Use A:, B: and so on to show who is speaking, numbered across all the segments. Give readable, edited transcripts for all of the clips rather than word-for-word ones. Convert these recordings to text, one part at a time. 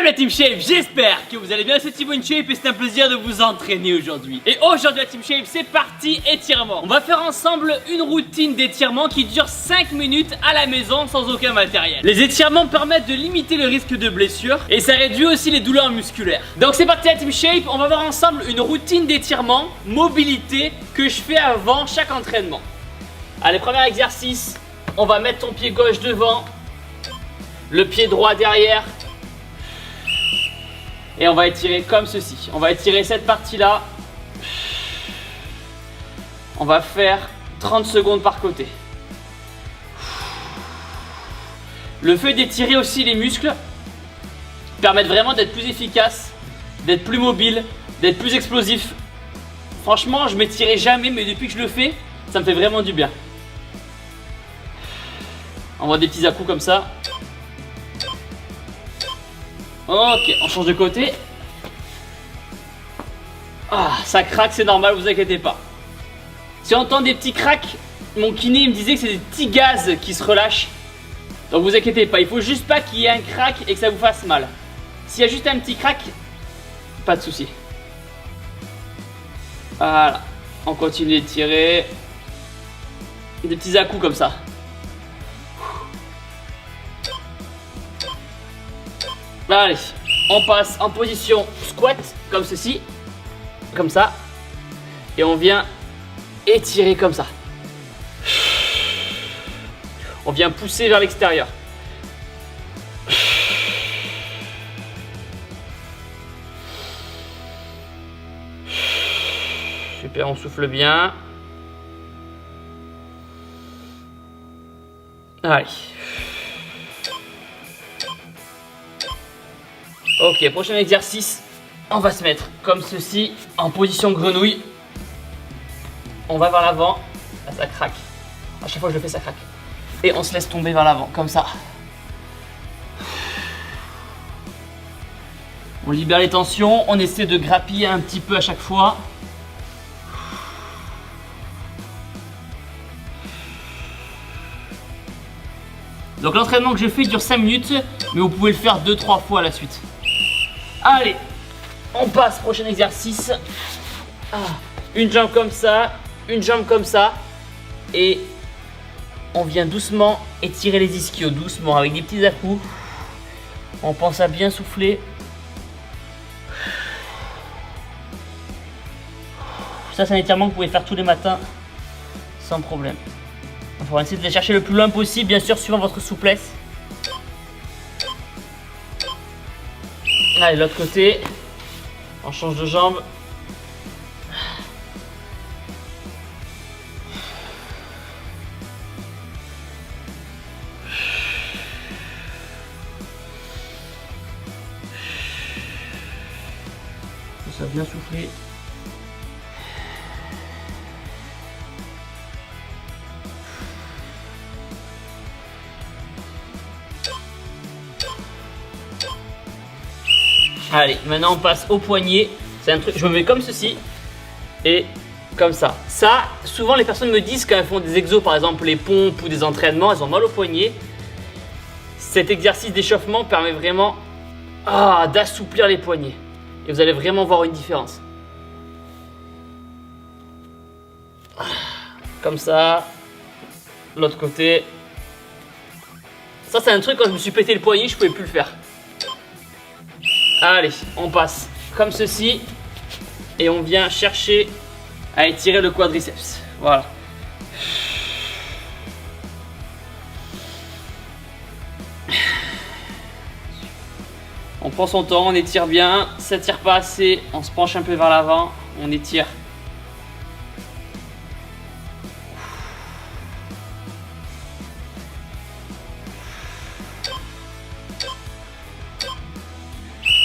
A: Salut la Team Shape, j'espère que vous allez bien, c'est Thibaut InShape et c'est un plaisir de vous entraîner aujourd'hui. Et aujourd'hui la Team Shape, c'est parti étirement. On va faire ensemble une routine d'étirement qui dure 5 minutes à la maison sans aucun matériel. Les étirements permettent de limiter le risque de blessure et ça réduit aussi les douleurs musculaires. Donc c'est parti la Team Shape, on va voir ensemble une routine d'étirement, mobilité que je fais avant chaque entraînement. Allez, premier exercice, on va mettre ton pied gauche devant, le pied droit derrière. Et on va étirer comme ceci. On va étirer cette partie-là. On va faire 30 secondes par côté. Le fait d'étirer aussi les muscles permet vraiment d'être plus efficace, d'être plus mobile, d'être plus explosif. Franchement, je m'étirais jamais, mais depuis que je le fais, ça me fait vraiment du bien. On voit des petits à-coups comme ça. Ok, on change de côté. Ah, ça craque, c'est normal, vous inquiétez pas. Si on entend des petits cracks, mon kiné me disait que c'est des petits gaz qui se relâchent. Donc vous inquiétez pas, il faut juste pas qu'il y ait un crack et que ça vous fasse mal. S'il y a juste un petit crack, pas de souci. Voilà, on continue d'étirer. Des petits à-coups comme ça. Allez, on passe en position squat, comme ceci, comme ça, et on vient étirer comme ça. On vient pousser vers l'extérieur. Super, on souffle bien. Allez. Ok, prochain exercice, on va se mettre comme ceci, en position grenouille. On va vers l'avant, là ça craque, à chaque fois que je le fais ça craque. Et on se laisse tomber vers l'avant, comme ça. On libère les tensions, on essaie de grappiller un petit peu à chaque fois. Donc l'entraînement que je fais dure 5 minutes, mais vous pouvez le faire 2-3 fois à la suite. Allez, on passe, prochain exercice. Une jambe comme ça, une jambe comme ça. Et on vient doucement étirer les ischios, doucement, avec des petits à-coups. On pense à bien souffler. Ça, c'est un étirement que vous pouvez faire tous les matins, sans problème. On va essayer de les chercher le plus loin possible, bien sûr, suivant votre souplesse. Allez, l'autre côté. On change de jambe. Ça va bien souffler. Allez, maintenant on passe au poignet. C'est un truc, je me mets comme ceci et comme ça. Ça, souvent les personnes me disent quand elles font des exos, par exemple les pompes ou des entraînements, elles ont mal au poignet. Cet exercice d'échauffement permet vraiment d'assouplir les poignets. Et vous allez vraiment voir une différence. Comme ça. L'autre côté. Ça, c'est un truc, quand je me suis pété le poignet, je pouvais plus le faire. Allez, on passe comme ceci et on vient chercher à étirer le quadriceps. Voilà. On prend son temps, on étire bien, ça tire pas assez, on se penche un peu vers l'avant, on étire.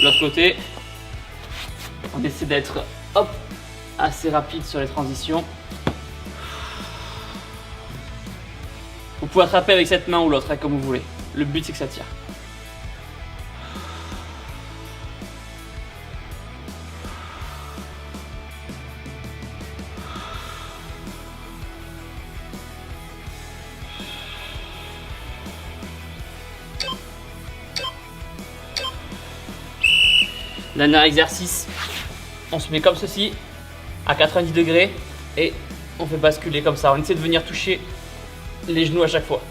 A: L'autre côté, on essaie d'être assez rapide sur les transitions. Vous pouvez attraper avec cette main ou l'autre, comme vous voulez. Le but c'est que ça tire. Dernier exercice, on se met comme ceci, à 90 degrés, et on fait basculer comme ça. On essaie de venir toucher les genoux à chaque fois.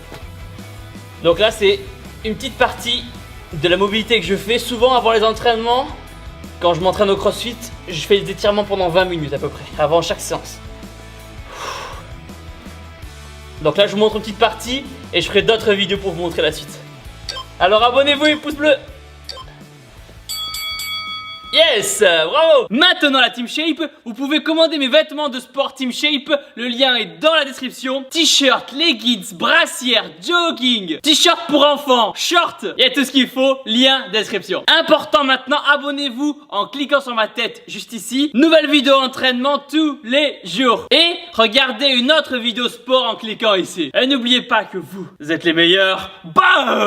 A: Donc là, c'est une petite partie de la mobilité que je fais souvent avant les entraînements. Quand je m'entraîne au CrossFit, je fais des étirements pendant 20 minutes à peu près, avant chaque séance. Donc là, je vous montre une petite partie et je ferai d'autres vidéos pour vous montrer la suite. Alors abonnez-vous et pouce bleu. Yes, bravo. Maintenant la Team Shape, vous pouvez commander mes vêtements de sport Team Shape. Le lien est dans la description. T-shirt, leggings, brassière, jogging, t-shirt pour enfants, short. Il y a tout ce qu'il faut, lien description. Important maintenant, abonnez-vous en cliquant sur ma tête juste ici. Nouvelle vidéo entraînement tous les jours. Et regardez une autre vidéo sport en cliquant ici. Et n'oubliez pas que vous êtes les meilleurs. Bam!